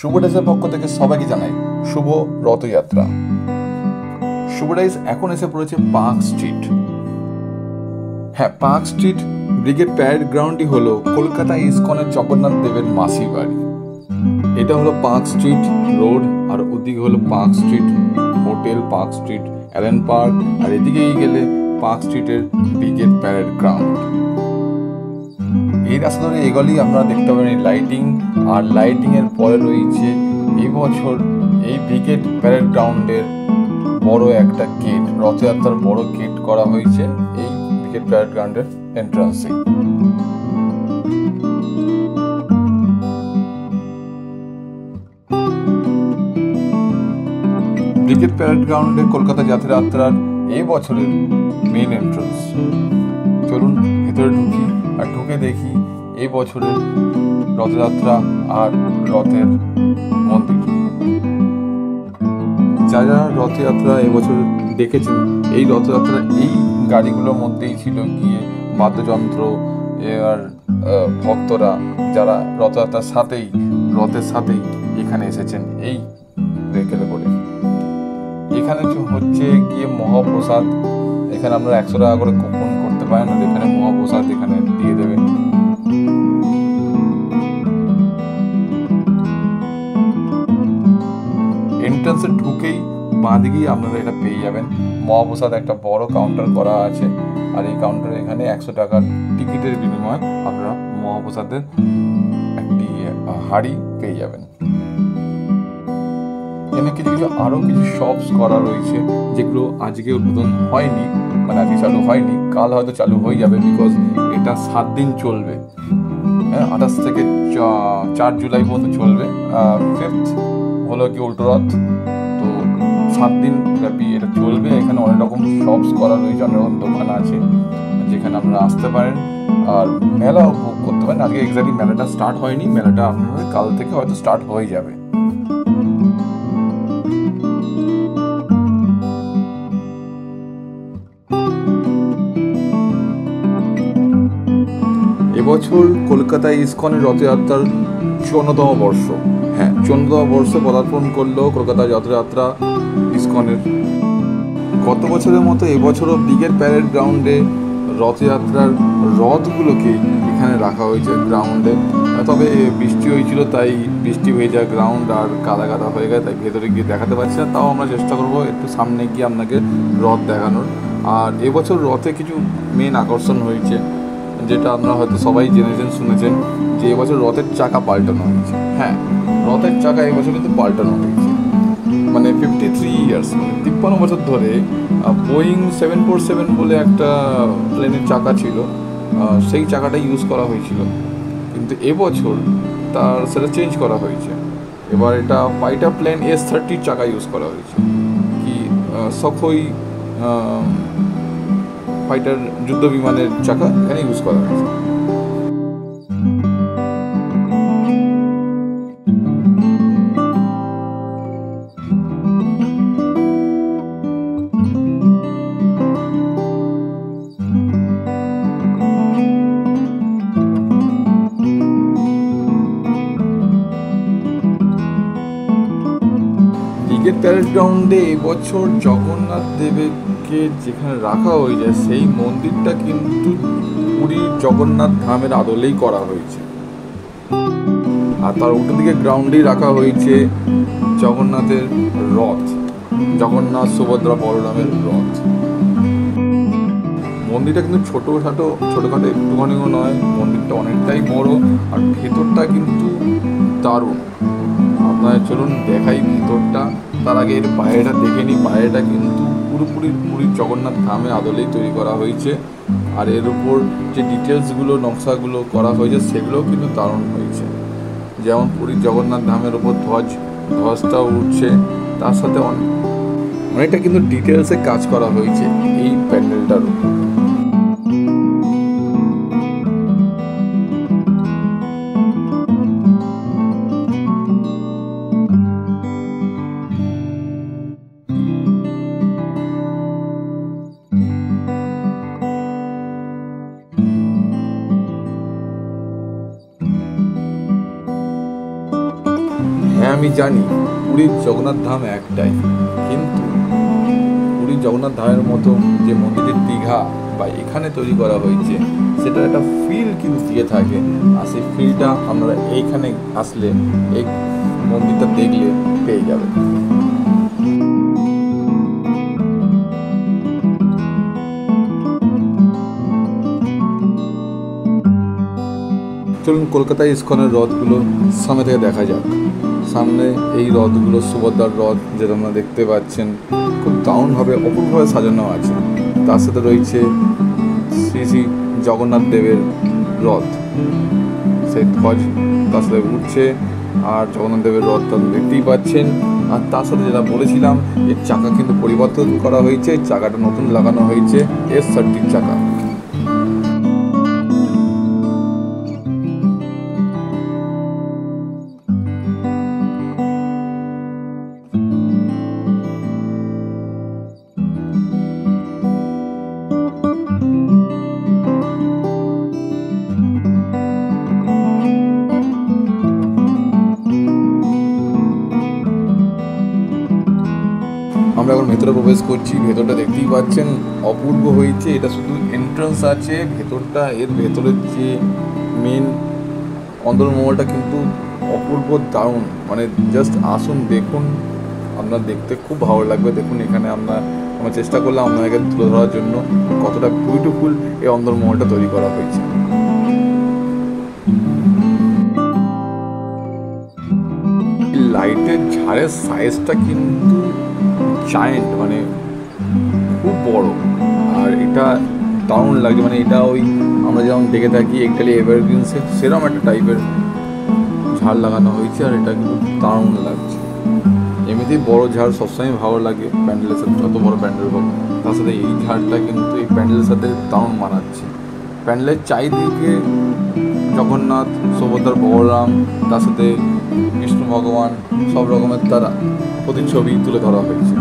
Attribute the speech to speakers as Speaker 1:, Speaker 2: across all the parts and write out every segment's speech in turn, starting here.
Speaker 1: শুভ ডেজের পক্ষ থেকে সবাইকে জানাই শুভ রথযাত্রা। শুভ ডেজ এখন এসে পড়েছে পার্ক স্ট্রিট। হ্যাঁ, পার্ক স্ট্রিট ব্রিগেড প্যারেড গ্রাউন্ডই হলো কলকাতা ইসকনের জগন্নাথ দেবের মাসির বাড়ি। এটা হলো পার্ক স্ট্রিট রোড, আর ওদিকে হলো Park Street hotel, Park Street Allen Park, আর এদিকেই গেলে পার্ক স্ট্রিটের ব্রিগেড প্যারেড গ্রাউন্ড। এই রাস্তা ধরে এগোলেই আপনারা দেখতে পাবেন লাইটিং, আর লাইটিং এর পরে রয়েছে এই বছর এই ব্রিগেড প্যারেড গ্রাউন্ডের বড় একটা গেট, রথযাত্রার বড় গেট করা হয়েছে এই ব্রিগেড প্যারেড গ্রাউন্ডের এন্ট্রান্সে। ব্রিগেড প্যারেড গ্রাউন্ডে কলকাতা জাতীয় যাত্রার এই বছরের মেইন এন্ট্রান্স। চলুন ভেতরে ঢুকি আর ঢুকে দেখি এই বছরের রথযাত্রা আর রথের মন্দির। যারা রথযাত্রা এবছর দেখেছেন, এই রথযাত্রা এই গাড়িগুলোর মধ্যেই ছিল গিয়ে বাদ্যযন্ত্র, আর ভক্তরা যারা রথযাত্রার সাথেই রথের সাথেই এখানে এসেছেন এই ভেহিকেলে করে। এখানে হচ্ছে গিয়ে মহাপ্রসাদ, এখানে আপনারা 100 টাকা করে কুপন করতে পারেন, আর এখানে মহাপ্রসাদ এখানে দিয়ে দেবেন। এন্ট্রান্সে ঢুকেই বাঁদিকেই আপনারা এটা পেয়ে যাবেন মহাপ্রসাদ, একটা বড় কাউন্টার করা আছে, আর এই কাউন্টারে এখানে 100 টাকার টিকিটের বিনিময়ে আপনারা মহাপ্রসাদের একটি হাড়ি পেয়ে যাবেন। এখানে কিছু আরো কিছু শপস করা রয়েছে যেগুলো আজকে উদ্বোধন হয়নি, মানে আজকে চালু হয়নি, কাল হয়তো চালু হয়ে যাবে, বিকজ এটা 7 দিন চলবে। হ্যাঁ, 28 থেকে 4 জুলাই পর্যন্ত চলবে। 5th হলো কি উল্টো রথ, তো 7 দিন ব্যাপী এটা চলবে। এখানে অনেক রকম শপস করা রয়েছে, অনেক রকম দোকান আছে যেখানে আপনারা আসতে পারেন আর মেলা উপভোগ করতে পারেন। আজকে এক্স্যাক্টলি মেলাটা স্টার্ট হয়নি, মেলাটা আপনাদের কাল থেকে হয়তো স্টার্ট হয়ে যাবে। এবছর কলকাতা ইসকনের রথযাত্রার 54তম বর্ষ। হ্যাঁ, 54তম বর্ষে পদার্পণ করলো কলকাতা রথযাত্রা ইসকনের। গত বছরের মতো এবছরও ব্রিগেড প্যারেড গ্রাউন্ডে রথযাত্রার রথগুলোকে এখানে রাখা হয়েছে গ্রাউন্ডে। তবে বৃষ্টি হয়েছিল, তাই বৃষ্টি হয়ে যায় গ্রাউন্ড আর কাদা কাদা হয়ে গেছে, তাই ভেতরে গিয়ে দেখাতে পারছি না। তাও আমরা চেষ্টা করবো একটু সামনে গিয়ে আপনাকে রথ দেখানোর। আর এবছর রথে কিছু মেন আকর্ষণ হয়েছে, যেটা আপনারা হয়তো সবাই জেনেছেন, শুনেছেন, যে এবছর রথের চাকা পাল্টানো হয়েছে। হ্যাঁ, রথের চাকা এবছর কিন্তু পাল্টানো হয়েছে, মানে 53 ইয়ার্স, মানে 53 বছর ধরে বোয়িং 747 বলে একটা প্লেনের চাকা ছিল, সেই চাকাটা ইউজ করা হয়েছিল, কিন্তু এবছর সেটা চেঞ্জ করা হয়েছে। এবার এটা ফাইটার প্লেন S-30 চাকা ইউজ করা হয়েছে, কি সখই ফাইটার যুদ্ধ বিমানের চাকা এখানে ইউজ করা হয়েছে। ব্রিগেড প্যারেড গ্রাউন্ডে এবছর জগন্নাথ দেবকে যেখানে রাখা হয়েছে সেই মন্দিরটা কিন্তু পুরীর জগন্নাথ ধামের আদলেই করা হয়েছে, আর তার উল্টো দিকে গ্রাউন্ডেই রাখা হয়েছে জগন্নাথের রথ, জগন্নাথ সুভদ্রা বলরামের রথ। মন্দিরটা কিন্তু ছোটোখাটো একটুখানিও নয়, মন্দিরটা অনেকটাই বড়, আর ভেতরটা কিন্তু দারুণ। আপনারা চলুন দেখাই ভিতরটা, তার আগে এর বাইরেটা দেখে নিই। বাইরেটা কিন্তু পুরীর জগন্নাথ ধামে আদলেই তৈরি করা হয়েছে, আর এর উপর যে ডিটেলসগুলো, নকশাগুলো করা হয়েছে সেগুলোও কিন্তু দারুণ হয়েছে। যেমন পুরীর জগন্নাথ ধামের উপর ধ্বজটাও উঠছে, তার সাথে অনেকটা কিন্তু ডিটেলসে কাজ করা হয়েছে এই প্যান্ডেলটার উপর। আমি জানি পুরীর জগন্নাথ ধাম একটাই, কিন্তু পুরীর জগন্নাথ ধামের মতো যে মন্দিরের দীঘা বা এখানে তৈরি করা হয়েছে সেটা একটা ফিল কিন্তু দিয়ে থাকে। আর সেই ফিলটা আমরা এইখানে আসলে, এই মন্দিরটা দেখলে পেয়ে যাবে। চলুন কলকাতায় ইস্কনের রথগুলো সামনে থেকে দেখা যাক। সামনে এই রথগুলো সুভদ্রার রথ, যেটা আপনারা দেখতে পাচ্ছেন, খুব দারুণভাবে অপূর্বভাবে সাজানো আছে। তার সাথে রয়েছে শ্রী শ্রী জগন্নাথ দেবের রথ, সেই ধ্বজ তার সাথে উঠছে। আর জগন্নাথ দেবের রথটা দেখতেই পাচ্ছেন। আর তার সাথে যেটা বলেছিলাম, এর চাকা কিন্তু পরিবর্তন করা হয়েছে, চাকাটা নতুন লাগানো হয়েছে S30 চাকা। আমরা এখন ভেতরে প্রবেশ করছি। ভেতরটা দেখতেই পাচ্ছেন অপূর্ব হয়েছে। এটা শুধু এন্ট্রান্স আছে, ভেতরটা এর ভেতরের যে মেন অন্দরমহলটা কিন্তু অপূর্ব দারুণ। মানে জাস্ট আসুন, দেখুন, আপনার দেখতে খুব ভালো লাগবে। দেখুন এখানে আমরা চেষ্টা করলাম আপনাদেরকে তুলে ধরার জন্য কতটা বিউটিফুল এই অন্দরমহলটা তৈরি করা হয়েছে। লাইটের ঝাড়ের সাইজটা কিন্তু জায়েন্ট, মানে খুব বড়। আর এটা দারুণ লাগে, মানে এটা ওই আমরা যেমন দেখে থাকি একটালি এভারগ্রিনসে সেরকম একটা টাইপের ঝাড় লাগানো হয়েছে। আর এটা কিন্তু দারুণ লাগছে। এমনিতেই বড় ঝাড় সবসময় ভালো লাগে প্যান্ডেলের সাথে, যত বড় প্যান্ডেল হোক। তার সাথে এই ঝাড়টা কিন্তু এই প্যান্ডেলের সাথে দারুণ মানাচ্ছে। প্যান্ডেলের চারিদিকে জগন্নাথ, সুভদ্রা, বলরাম, তার সাথে বিষ্ণু ভগবান সব রকমের তারা প্রতিচ্ছবি তুলে ধরা হয়েছে।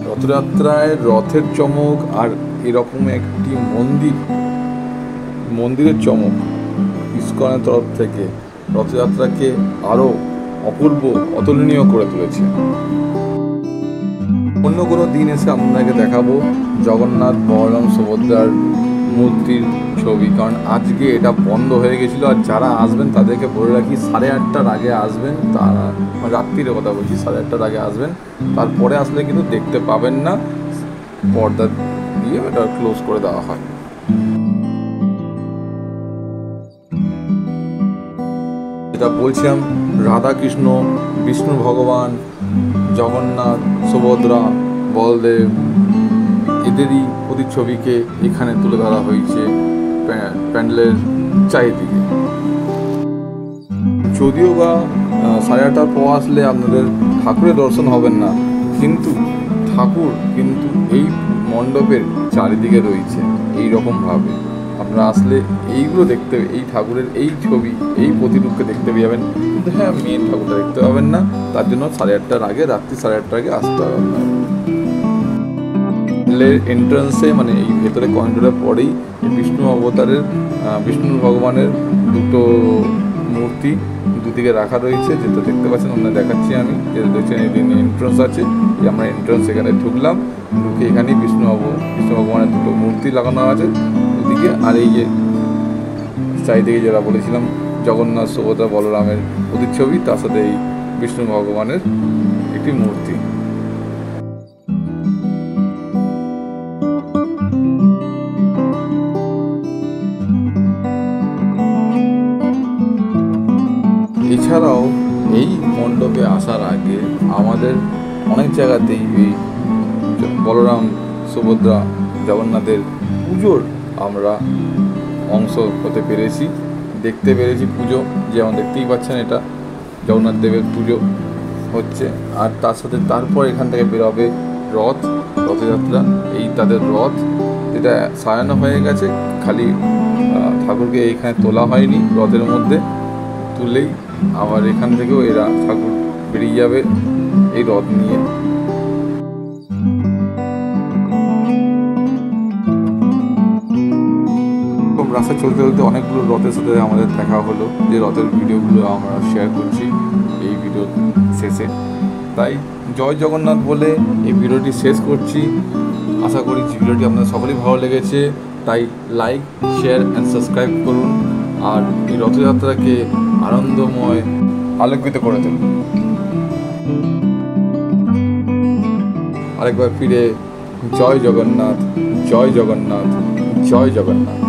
Speaker 1: রথযাত্রায় রথের চমক আর এরকম একটি মন্দিরের চমক ইস্কনের তরফ থেকে রথযাত্রাকে আরও অপূর্ব, অতুলনীয় করে তুলেছে। অন্য কোনো দিন এসে আপনাকে দেখাবো জগন্নাথ, বলরাম, সুভদ্রার মূর্তির ছবি, কারণ আজকে এটা বন্ধ হয়ে গেছিলো। আর যারা আসবেন তাদেরকে বলে রাখি 8:30-টার আগে আসবেন। তারা রাত্রির কথা বলছি, 8:30-টার আগে আসবেন। তারপরে আসলে কিন্তু দেখতে পাবেন না, পর্দা দিয়ে এটা ক্লোজ করে দেওয়া হয়। যেটা বলছিলাম, রাধাকৃষ্ণ, বিষ্ণু ভগবান, জগন্নাথ, সুভদ্রা, বলদেব, এদেরই প্রতিচ্ছবিকে এখানে তুলে ধরা হয়েছে প্যান্ডেলের চারিদিকে। যদিও বা 8:30-টার পর আসলে আপনাদের ঠাকুরের দর্শন হবেন না, কিন্তু ঠাকুর কিন্তু এই মণ্ডপের চারিদিকে রয়েছে এই রকমভাবে। আপনারা আসলে এইগুলো দেখতে, এই ঠাকুরের এই ছবি, এই প্রতিরূপকে দেখতে পেয়ে যাবেন। কিন্তু হ্যাঁ, মেন ঠাকুরটা দেখতে পাবেন না, তার জন্য 8:30-টার আগে, রাত্রি 8:30-টার আগে আসতে হবে আপনার। এন্ট্রান্সে মানে এই ভেতরে করিডোরের পরেই বিষ্ণু ভগবানের দুটো মূর্তি দুদিকে রাখা রয়েছে, যেটা দেখতে পাচ্ছেন। আপনারা দেখাচ্ছি আমি, যেটা দেখছেন এই এন্ট্রান্স আছে। আমরা এন্ট্রান্স এখানে ঢুকলাম, ঢুকে এখানেই বিষ্ণু ভগবানের দুটো মূর্তি লাগানো আছে দুদিকে। আর এই যে চারিদিকে যেটা বলেছিলাম জগন্নাথ, সুভদ্রা, বলরামের প্রতিচ্ছবি, তার সাথে এই বিষ্ণু ভগবানের একটি মূর্তি। এছাড়াও এই মণ্ডপে আসার আগে আমাদের অনেক জায়গাতেই এই বলরাম, সুভদ্রা, জগন্নাথের পুজোর আমরা অংশ হতে পেরেছি, দেখতে পেরেছি পুজো। যেমন দেখতেই পাচ্ছেন, এটা জগন্নাথ দেবের পুজো হচ্ছে। আর তার সাথে তারপর এখান থেকে বেরোবে রথযাত্রা। এই তাদের রথ, যেটা সাজানো হয়ে গেছে, খালি ঠাকুরকে এইখানে তোলা হয়নি, রথের মধ্যে তুলেই আবার এখান থেকেও এরা ঠাকুর বেরিয়ে যাবে এই রথ নিয়ে। রাস্তা চলতে চলতে অনেকগুলো রথের সাথে আমাদের দেখা হলো, যে রথের ভিডিওগুলো আমরা শেয়ার করছি এই ভিডিওর শেষে। তাই জয় জগন্নাথ বলে এই ভিডিওটি শেষ করছি। আশা করি ভিডিওটি আপনাদের সকলেই ভালো লেগেছে। তাই লাইক, শেয়ার অ্যান্ড সাবস্ক্রাইব করুন, আর এই রথযাত্রাকে আনন্দময় আলোকিত করে তুলুন। আরেকবার ফিরে জয় জগন্নাথ, জয় জগন্নাথ, জয় জগন্নাথ।